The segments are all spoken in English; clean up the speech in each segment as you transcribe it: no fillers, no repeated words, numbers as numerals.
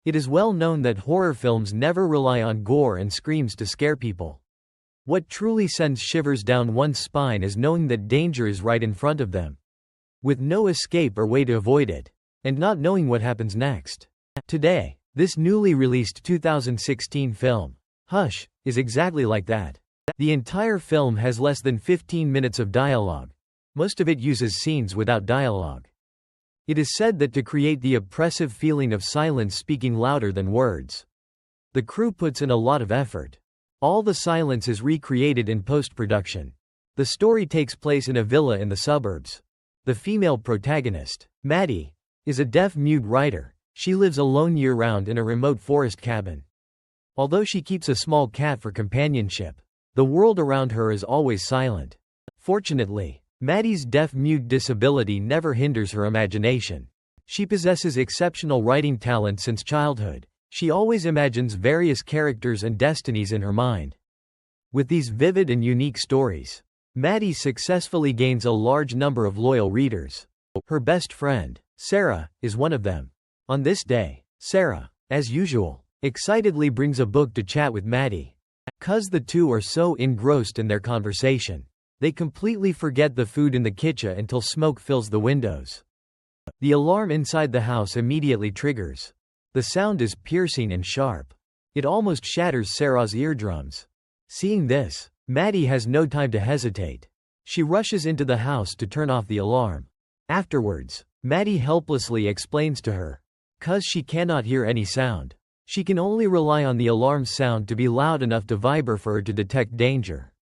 It is well known that horror films never rely on gore and screams to scare people. What truly sends shivers down one's spine is knowing that danger is right in front of them, with no escape or way to avoid it, and not knowing what happens next. Today, this newly released 2016 film, Hush, is exactly like that. The entire film has less than 15 minutes of dialogue. Most of it uses scenes without dialogue. It is said that to create the oppressive feeling of silence speaking louder than words. The crew puts in a lot of effort. All the silence is recreated in post-production. The story takes place in a villa in the suburbs. The female protagonist, Maddie, is a deaf-mute writer. She lives alone year-round in a remote forest cabin. Although she keeps a small cat for companionship, the world around her is always silent. Fortunately, Maddie's deaf-mute disability never hinders her imagination. She possesses exceptional writing talent since childhood. She always imagines various characters and destinies in her mind. With these vivid and unique stories, Maddie successfully gains a large number of loyal readers. Her best friend, Sarah, is one of them. On this day, Sarah, as usual, excitedly brings a book to chat with Maddie. 'Cause the two are so engrossed in their conversation, they completely forget the food in the kitchen until smoke fills the windows. The alarm inside the house immediately triggers. The sound is piercing and sharp. It almost shatters Sarah's eardrums. Seeing this, Maddie has no time to hesitate. She rushes into the house to turn off the alarm. Afterwards, Maddie helplessly explains to her, 'cause she cannot hear any sound. She can only rely on the alarm sound to be loud enough to vibrate for her to detect danger.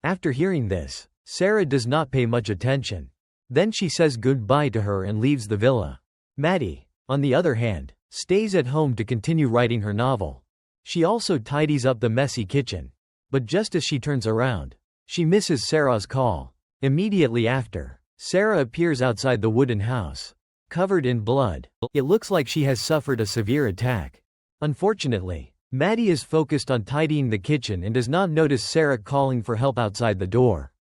After hearing this, Sarah does not pay much attention. Then she says goodbye to her and leaves the villa. Maddie, on the other hand, stays at home to continue writing her novel. She also tidies up the messy kitchen. But just as she turns around, she misses Sarah's call. Immediately after, Sarah appears outside the wooden house, covered in blood. It looks like she has suffered a severe attack. Unfortunately, Maddie is focused on tidying the kitchen and does not notice Sarah calling for help outside the door.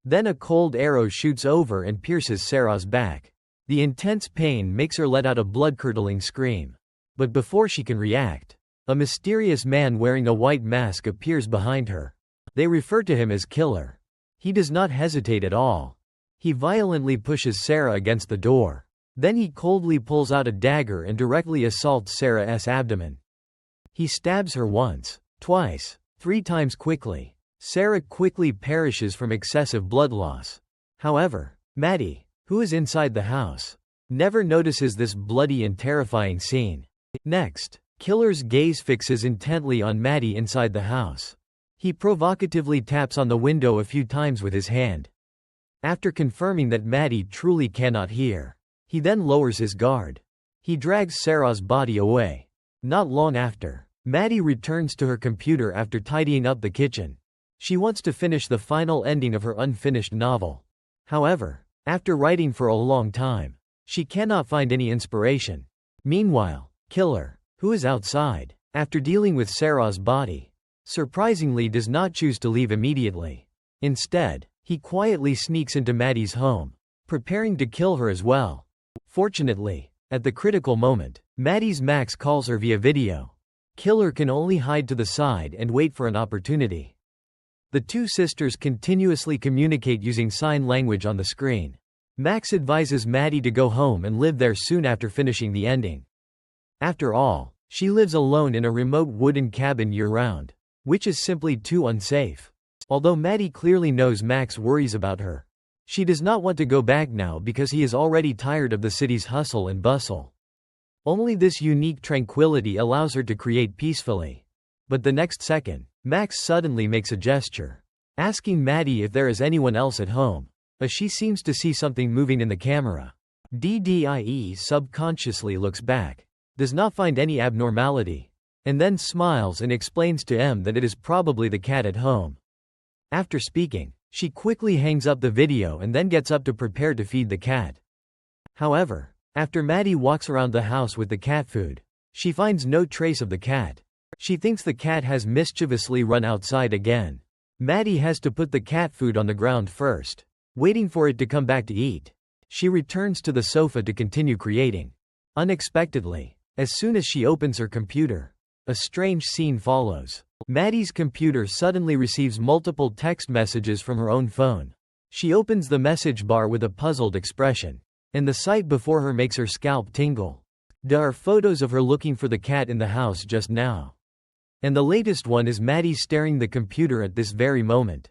Then a cold arrow shoots over and pierces Sarah's back. The intense pain makes her let out a blood-curdling scream. But before she can react, a mysterious man wearing a white mask appears behind her. They refer to him as Killer. He does not hesitate at all. He violently pushes Sarah against the door. Then he coldly pulls out a dagger and directly assaults Sarah's abdomen. He stabs her once, twice, 3 times quickly. Sarah quickly perishes from excessive blood loss. However, Maddie, who is inside the house, never notices this bloody and terrifying scene. Next, Killer's gaze fixes intently on Maddie inside the house. He provocatively taps on the window a few times with his hand. After confirming that Maddie truly cannot hear, he then lowers his guard. He drags Sarah's body away. Not long after, Maddie returns to her computer after tidying up the kitchen. She wants to finish the final ending of her unfinished novel. However, after writing for a long time, she cannot find any inspiration. Meanwhile, Killer, who is outside, after dealing with Sarah's body, surprisingly does not choose to leave immediately. Instead, he quietly sneaks into Maddie's home, preparing to kill her as well. Fortunately, at the critical moment, Maddie's Max calls her via video. Killer can only hide to the side and wait for an opportunity. The two sisters continuously communicate using sign language on the screen. Max advises Maddie to go home and live there soon after finishing the ending. After all, she lives alone in a remote wooden cabin year-round, which is simply too unsafe. Although Maddie clearly knows Max worries about her, she does not want to go back now because he is already tired of the city's hustle and bustle. Only this unique tranquility allows her to create peacefully. But the next second, Max suddenly makes a gesture, asking Maddie if there is anyone else at home, as she seems to see something moving in the camera. Ddie subconsciously looks back, does not find any abnormality, and then smiles and explains to M that it is probably the cat at home. After speaking, she quickly hangs up the video and then gets up to prepare to feed the cat. However, after Maddie walks around the house with the cat food, she finds no trace of the cat. She thinks the cat has mischievously run outside again. Maddie has to put the cat food on the ground first, waiting for it to come back to eat. She returns to the sofa to continue creating. Unexpectedly, As soon as she opens her computer, a strange scene follows. Maddie's computer suddenly receives multiple text messages from her own phone. She opens the message bar with a puzzled expression, and the sight before her makes her scalp tingle. There are photos of her looking for the cat in the house just now. And the latest one is Maddie staring the computer at this very moment.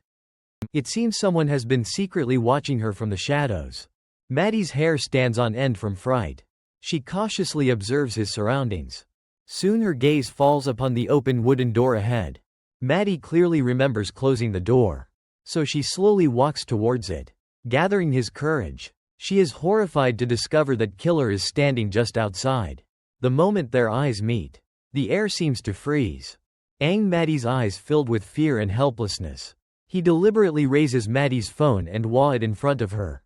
It seems someone has been secretly watching her from the shadows. Maddie's hair stands on end from fright. She cautiously observes his surroundings. Soon her gaze falls upon the open wooden door ahead. Maddie clearly remembers closing the door, so she slowly walks towards it. Gathering his courage, she is horrified to discover that Killer is standing just outside. The moment their eyes meet, the air seems to freeze. Maddie's eyes filled with fear and helplessness. He deliberately raises Maddie's phone and walks it in front of her,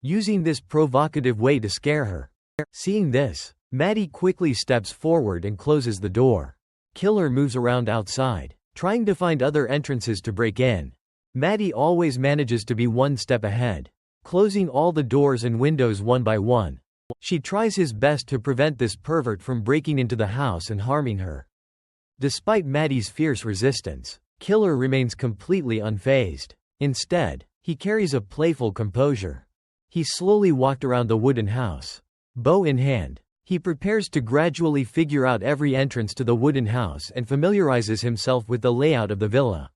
using this provocative way to scare her. Seeing this, Maddie quickly steps forward and closes the door. Killer moves around outside, trying to find other entrances to break in. Maddie always manages to be one step ahead, closing all the doors and windows one by one. She tries his best to prevent this pervert from breaking into the house and harming her. Despite Maddie's fierce resistance, Killer remains completely unfazed. Instead, he carries a playful composure. He slowly walked around the wooden house. Bow in hand, he prepares to gradually figure out every entrance to the wooden house and familiarizes himself with the layout of the villa.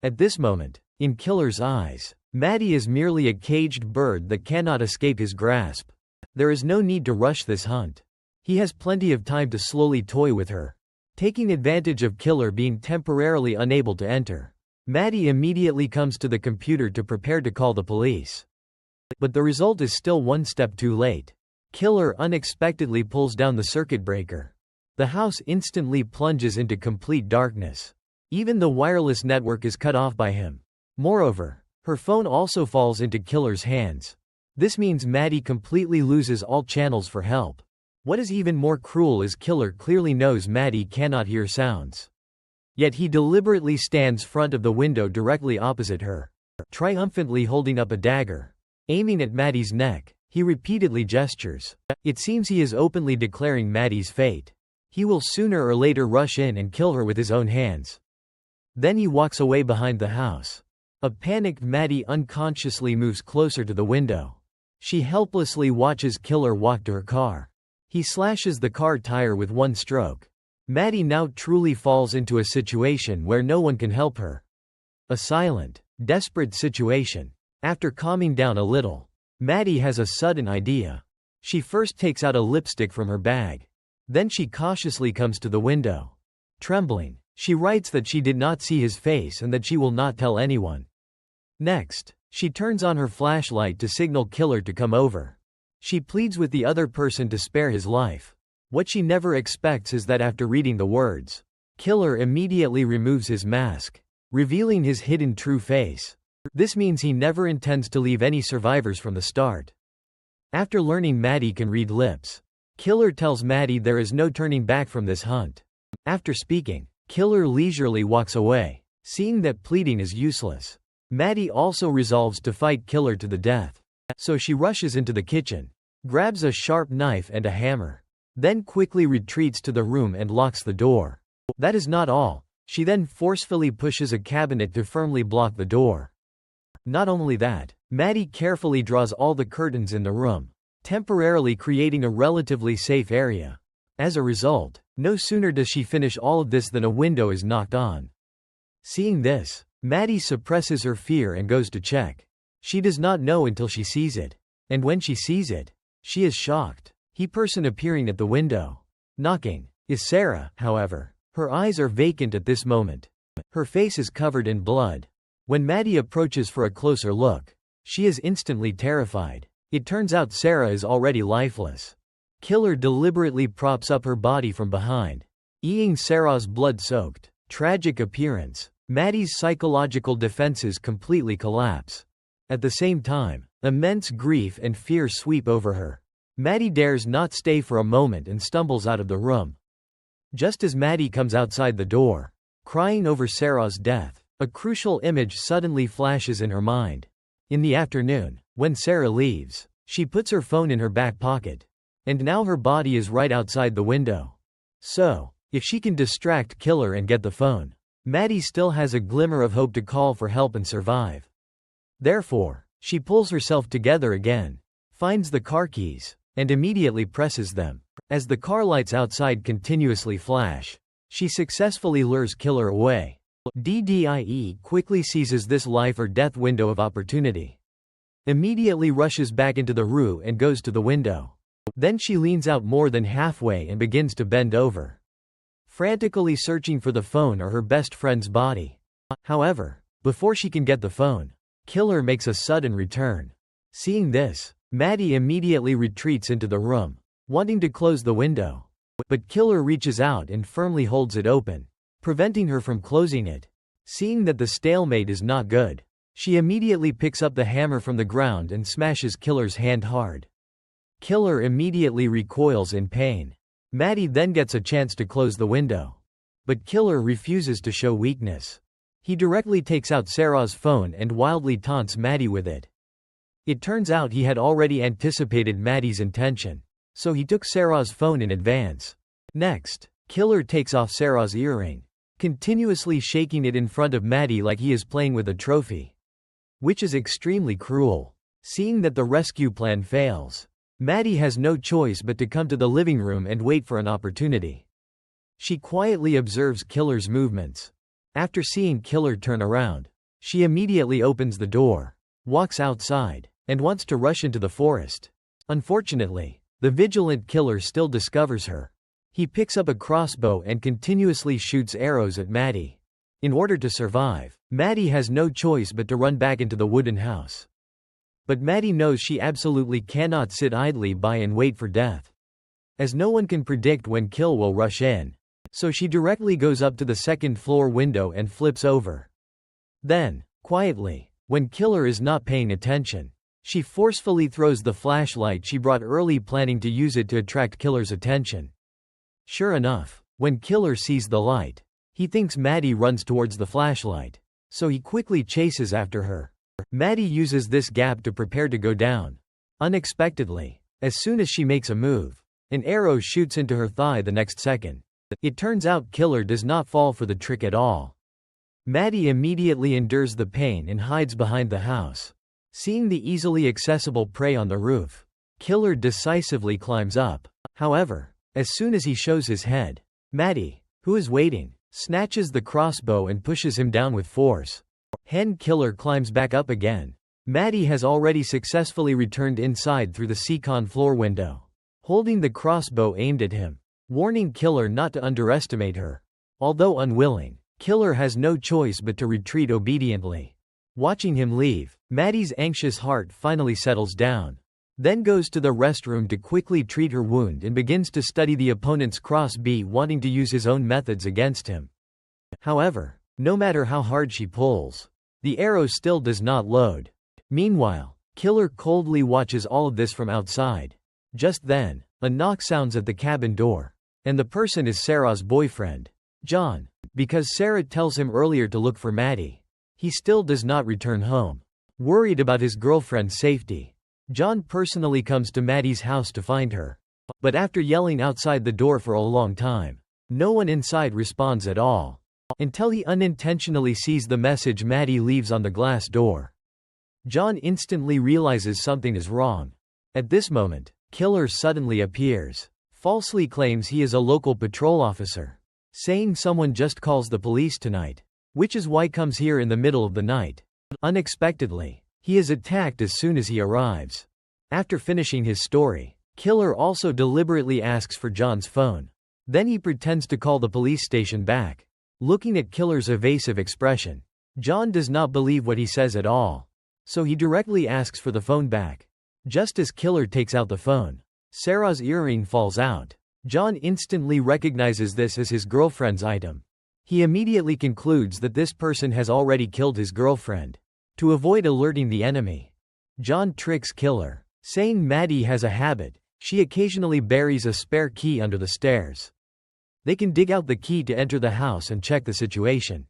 At this moment, in Killer's eyes, Maddie is merely a caged bird that cannot escape his grasp. There is no need to rush this hunt. He has plenty of time to slowly toy with her. Taking advantage of Killer being temporarily unable to enter, Maddie immediately comes to the computer to prepare to call the police. But the result is still one step too late. Killer unexpectedly pulls down the circuit breaker. The house instantly plunges into complete darkness. Even the wireless network is cut off by him. Moreover, her phone also falls into Killer's hands. This means Maddie completely loses all channels for help. What is even more cruel is Killer clearly knows Maddie cannot hear sounds. Yet he deliberately stands front of the window directly opposite her, triumphantly holding up a dagger. Aiming at Maddie's neck, he repeatedly gestures. It seems he is openly declaring Maddie's fate. He will sooner or later rush in and kill her with his own hands. Then he walks away behind the house. A panicked Maddie unconsciously moves closer to the window. She helplessly watches Killer walk to her car. He slashes the car tire with one stroke. Maddie now truly falls into a situation where no one can help her. A silent, desperate situation. After calming down a little, Maddie has a sudden idea. She first takes out a lipstick from her bag. Then she cautiously comes to the window. Trembling, she writes that she did not see his face and that she will not tell anyone. Next, she turns on her flashlight to signal Killer to come over. She pleads with the other person to spare his life. What she never expects is that after reading the words, Killer immediately removes his mask, revealing his hidden true face. This means he never intends to leave any survivors from the start. After learning Maddie can read lips, Killer tells Maddie there is no turning back from this hunt. After speaking, Killer leisurely walks away, seeing that pleading is useless. Maddie also resolves to fight Killer to the death. So she rushes into the kitchen, grabs a sharp knife and a hammer, then quickly retreats to the room and locks the door. That is not all. She then forcefully pushes a cabinet to firmly block the door. Not only that, Maddie carefully draws all the curtains in the room, temporarily creating a relatively safe area. As a result, no sooner does she finish all of this than a window is knocked on. Seeing this, Maddie suppresses her fear and goes to check. She does not know until she sees it. And when she sees it, she is shocked. The person appearing at the window, knocking, is Sarah. However, her eyes are vacant at this moment. Her face is covered in blood. When Maddie approaches for a closer look, she is instantly terrified. It turns out Sarah is already lifeless. Killer deliberately props up her body from behind, eyeing Sarah's blood-soaked, tragic appearance. Maddie's psychological defenses completely collapse. At the same time, immense grief and fear sweep over her. Maddie dares not stay for a moment and stumbles out of the room. Just as Maddie comes outside the door, crying over Sarah's death, a crucial image suddenly flashes in her mind. In the afternoon, when Sarah leaves, she puts her phone in her back pocket. And now her body is right outside the window. So, if she can distract killer and get the phone, Maddie still has a glimmer of hope to call for help and survive. Therefore, she pulls herself together again, finds the car keys, and immediately presses them. As the car lights outside continuously flash, she successfully lures killer away. DDIE quickly seizes this life or death window of opportunity. Immediately rushes back into the room and goes to the window. Then she leans out more than halfway and begins to bend over, frantically searching for the phone or her best friend's body. However, before she can get the phone, killer makes a sudden return. Seeing this, Maddie immediately retreats into the room, wanting to close the window. But killer reaches out and firmly holds it open, preventing her from closing it. Seeing that the stalemate is not good, she immediately picks up the hammer from the ground and smashes killer's hand hard. Killer immediately recoils in pain. Maddie then gets a chance to close the window. But killer refuses to show weakness. He directly takes out Sarah's phone and wildly taunts Maddie with it. It turns out he had already anticipated Maddie's intention, so he took Sarah's phone in advance. Next, killer takes off Sarah's earring, continuously shaking it in front of Maddie like he is playing with a trophy, which is extremely cruel. Seeing that the rescue plan fails, Maddie has no choice but to come to the living room and wait for an opportunity. She quietly observes killer's movements. After seeing killer turn around, she immediately opens the door, walks outside, and wants to rush into the forest. Unfortunately, the vigilant killer still discovers her. He picks up a crossbow and continuously shoots arrows at Maddie. In order to survive, Maddie has no choice but to run back into the wooden house. But Maddie knows she absolutely cannot sit idly by and wait for death, as no one can predict when kill will rush in. So she directly goes up to the second-floor window and flips over. Then, quietly, when killer is not paying attention, she forcefully throws the flashlight she brought early, planning to use it to attract killer's attention. Sure enough, when killer sees the light, he thinks Maddie runs towards the flashlight, so he quickly chases after her. Maddie uses this gap to prepare to go down. Unexpectedly, as soon as she makes a move, an arrow shoots into her thigh the next second. It turns out killer does not fall for the trick at all. Maddie immediately endures the pain and hides behind the house. Seeing the easily accessible prey on the roof, killer decisively climbs up. However, as soon as he shows his head, Maddie, who is waiting, snatches the crossbow and pushes him down with force. Killer climbs back up again. Maddie has already successfully returned inside through the second floor window, holding the crossbow aimed at him, warning killer not to underestimate her. Although unwilling, killer has no choice but to retreat obediently. Watching him leave, Maddie's anxious heart finally settles down, then goes to the restroom to quickly treat her wound and begins to study the opponent's crossbow, wanting to use his own methods against him. However, no matter how hard she pulls, the arrow still does not load. Meanwhile, killer coldly watches all of this from outside. Just then, a knock sounds at the cabin door, and the person is Sarah's boyfriend, John. Because Sarah tells him earlier to look for Maddie, he still does not return home. Worried about his girlfriend's safety, John personally comes to Maddie's house to find her. But after yelling outside the door for a long time, no one inside responds at all, until he unintentionally sees the message Maddie leaves on the glass door. John instantly realizes something is wrong. At this moment, killer suddenly appears, falsely claims he is a local patrol officer, saying someone just calls the police tonight, which is why comes here in the middle of the night. Unexpectedly, he is attacked as soon as he arrives. After finishing his story, killer also deliberately asks for John's phone. Then he pretends to call the police station back. Looking at killer's evasive expression, John does not believe what he says at all, so he directly asks for the phone back. Just as killer takes out the phone, Sarah's earring falls out. John instantly recognizes this as his girlfriend's item. He immediately concludes that this person has already killed his girlfriend. To avoid alerting the enemy, John tricks killer, saying Maddie has a habit. She occasionally buries a spare key under the stairs. They can dig out the key to enter the house and check the situation.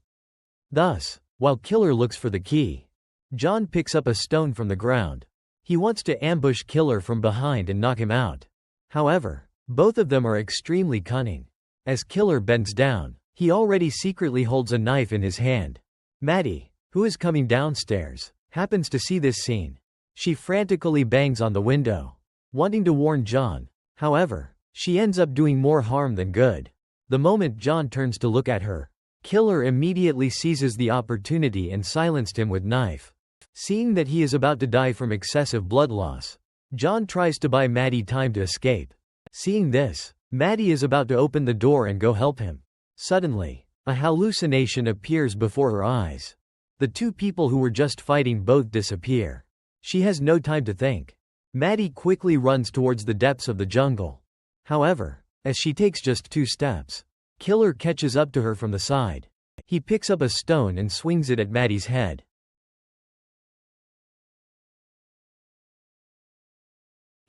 Thus, while killer looks for the key, John picks up a stone from the ground. He wants to ambush killer from behind and knock him out. However, both of them are extremely cunning. As Killer bends down, he already secretly holds a knife in his hand. Maddie, who is coming downstairs, happens to see this scene. She frantically bangs on the window, wanting to warn John. However, she ends up doing more harm than good. The moment John turns to look at her, Killer immediately seizes the opportunity and silenced him with knife. Seeing that he is about to die from excessive blood loss, John tries to buy Maddie time to escape. Seeing this, Maddie is about to open the door and go help him. Suddenly, a hallucination appears before her eyes. The two people who were just fighting both disappear. She has no time to think. Maddie quickly runs towards the depths of the jungle. However, as she takes just 2 steps, Killer catches up to her from the side. He picks up a stone and swings it at Maddie's head.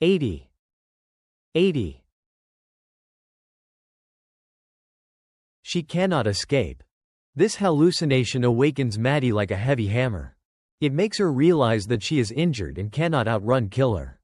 80. She cannot escape. This hallucination awakens Maddie like a heavy hammer. It makes her realize that she is injured and cannot outrun Killer.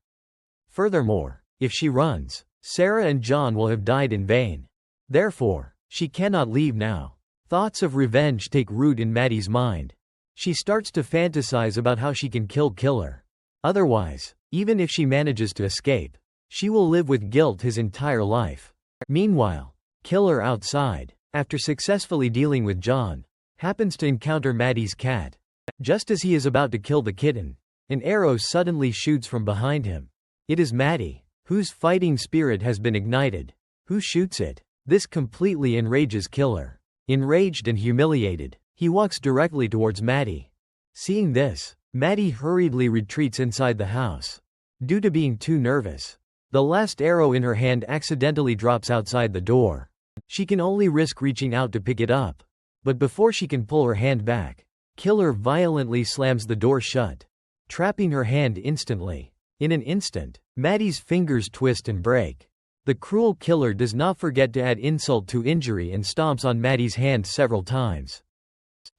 Furthermore, if she runs, Sarah and John will have died in vain. Therefore, she cannot leave now. Thoughts of revenge take root in Maddie's mind. She starts to fantasize about how she can kill Killer. Otherwise, even if she manages to escape, she will live with guilt his entire life. Meanwhile, Killer outside, after successfully dealing with John, happens to encounter Maddie's cat. Just as he is about to kill the kitten, an arrow suddenly shoots from behind him. It is Maddie, whose fighting spirit has been ignited, who shoots it. This completely enrages Killer. Enraged and humiliated, he walks directly towards Maddie. Seeing this, Maddie hurriedly retreats inside the house. Due to being too nervous, the last arrow in her hand accidentally drops outside the door. She can only risk reaching out to pick it up. But before she can pull her hand back, Killer violently slams the door shut, trapping her hand instantly. In an instant, Maddie's fingers twist and break. The cruel Killer does not forget to add insult to injury and stomps on Maddie's hand several times.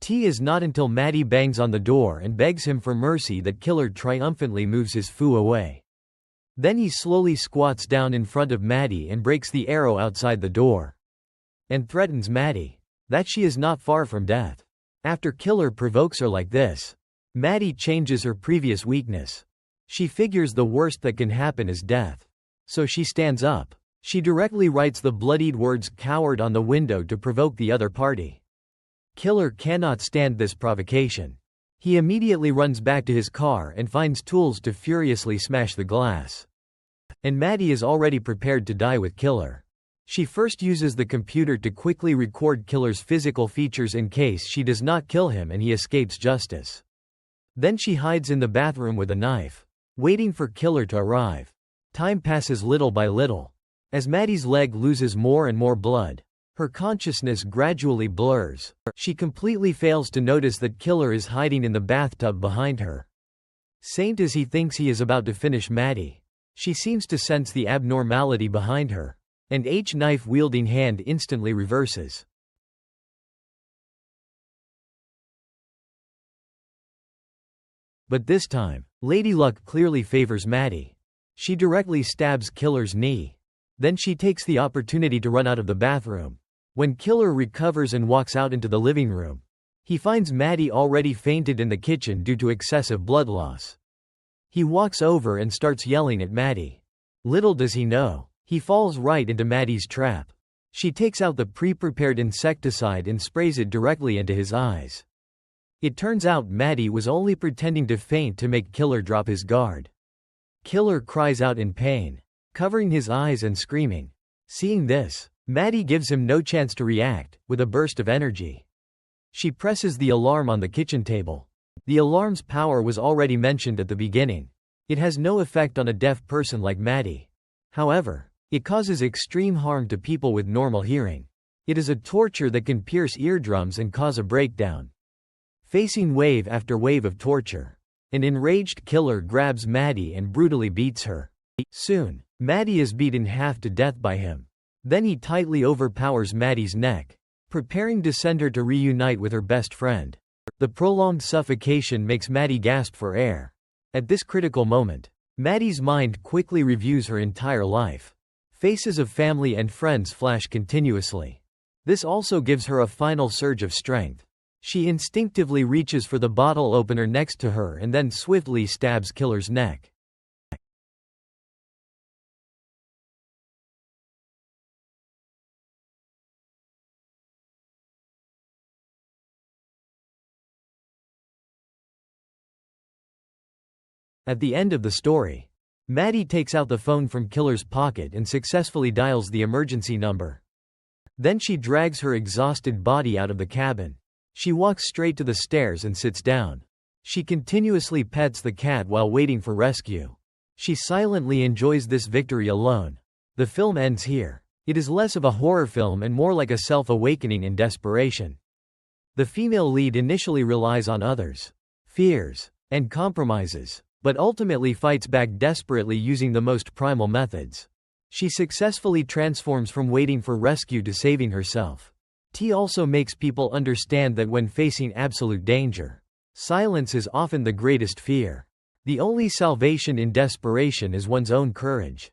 It is not until Maddie bangs on the door and begs him for mercy that Killer triumphantly moves his foe away. Then he slowly squats down in front of Maddie and breaks the arrow outside the door, and threatens Maddie that she is not far from death. After Killer provokes her like this, Maddie changes her previous weakness. She figures the worst that can happen is death. So she stands up. She directly writes the bloodied words "coward" on the window to provoke the other party. Killer cannot stand this provocation. He immediately runs back to his car and finds tools to furiously smash the glass. And Maddie is already prepared to die with Killer. She first uses the computer to quickly record Killer's physical features in case she does not kill him and he escapes justice. Then she hides in the bathroom with a knife, waiting for Killer to arrive. Time passes little by little. As Maddie's leg loses more and more blood, her consciousness gradually blurs. She completely fails to notice that Killer is hiding in the bathtub behind her. Saint as he thinks he is about to finish Maddie, she seems to sense the abnormality behind her, and H knife-wielding hand instantly reverses. But this time, Lady Luck clearly favors Maddie. She directly stabs Killer's knee. Then she takes the opportunity to run out of the bathroom. When Killer recovers and walks out into the living room, he finds Maddie already fainted in the kitchen due to excessive blood loss. He walks over and starts yelling at Maddie. Little does he know, he falls right into Maddie's trap. She takes out the pre-prepared insecticide and sprays it directly into his eyes. It turns out Maddie was only pretending to faint to make Killer drop his guard. Killer cries out in pain, covering his eyes and screaming. Seeing this, Maddie gives him no chance to react. With a burst of energy, she presses the alarm on the kitchen table. The alarm's power was already mentioned at the beginning. It has no effect on a deaf person like Maddie. However, it causes extreme harm to people with normal hearing. It is a torture that can pierce eardrums and cause a breakdown. Facing wave after wave of torture, an enraged Killer grabs Maddie and brutally beats her. Soon, Maddie is beaten half to death by him. Then he tightly overpowers Maddie's neck, preparing to send her to reunite with her best friend. The prolonged suffocation makes Maddie gasp for air. At this critical moment, Maddie's mind quickly reviews her entire life. Faces of family and friends flash continuously. This also gives her a final surge of strength. She instinctively reaches for the bottle opener next to her and then swiftly stabs killer's neck. At the end of the story, Maddie takes out the phone from killer's pocket and successfully dials the emergency number. Then she drags her exhausted body out of the cabin. She walks straight to the stairs and sits down. She continuously pets the cat while waiting for rescue. She silently enjoys this victory alone. The film ends here. It is less of a horror film and more like a self-awakening in desperation. The female lead initially relies on others' fears and compromises, but ultimately fights back desperately using the most primal methods. She successfully transforms from waiting for rescue to saving herself. T also makes people understand that when facing absolute danger, silence is often the greatest fear. The only salvation in desperation is one's own courage.